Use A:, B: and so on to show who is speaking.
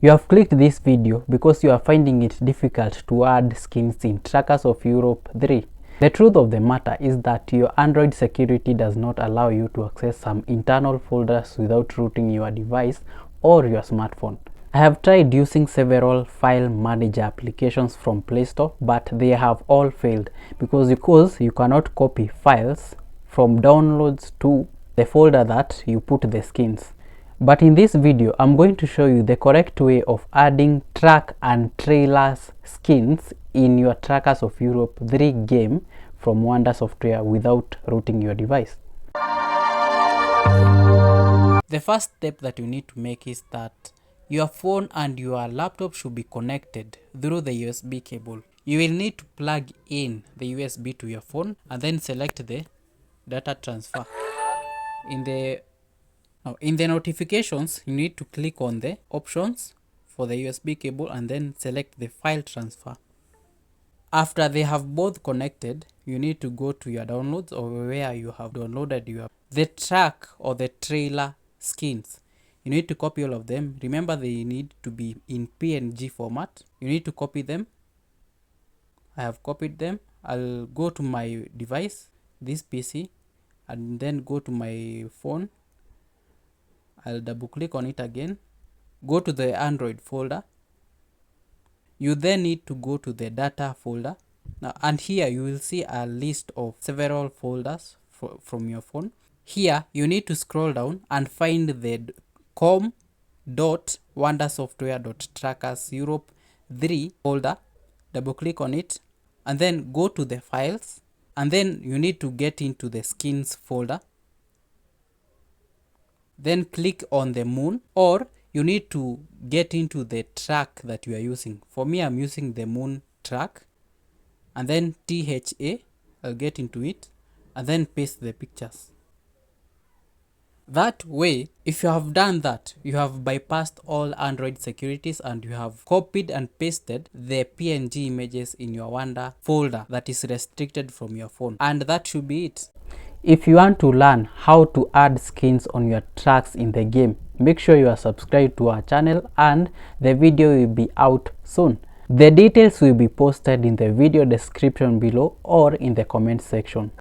A: You have clicked this video because you are finding it difficult to add skins in Trackers of Europe 3. The truth of the matter is that your Android security does not allow you to access some internal folders without rooting your device or your smartphone. I have tried using several file manager applications from Play Store, but they have all failed because you cannot copy files from downloads to the folder that you put the skins. But in this video, I'm going to show you the correct way of adding track and trailers skins in your Trackers of Europe 3 game from Wanda Software without rooting your device. The first step that you need to make is that your phone and your laptop should be connected through the USB cable. You will need to plug in the USB to your phone and then select the data transfer. In the notifications, you need to click on the options for the USB cable and then select the file transfer. After they have both connected, you need to go to your downloads or where you have downloaded the track or the trailer skins. You need to copy all of them. Remember, they need to be in PNG format. You need to copy them. I have copied them. I'll go to my device, this PC, and then go to my phone. I'll double click on it again. Go to the Android folder. You then need to go to the data folder. Now, and here you will see a list of several folders from your phone. Here you need to scroll down and find the com.wandasoftware.trackers Europe 3 folder. Double click on it and then go to the files, and then you need to get into the skins folder. Then click on the moon, or you need to get into the track that you are using. For me, I'm using the moon track, and then THA, I'll get into it and then paste the pictures. That way, if you have done that, you have bypassed all Android securities and you have copied and pasted the PNG images in your Wanda folder that is restricted from your phone. And that should be it. If you want to learn how to add skins on your tracks in the game, make sure you are subscribed to our channel and the video will be out soon. The details will be posted in the video description below or in the comment section.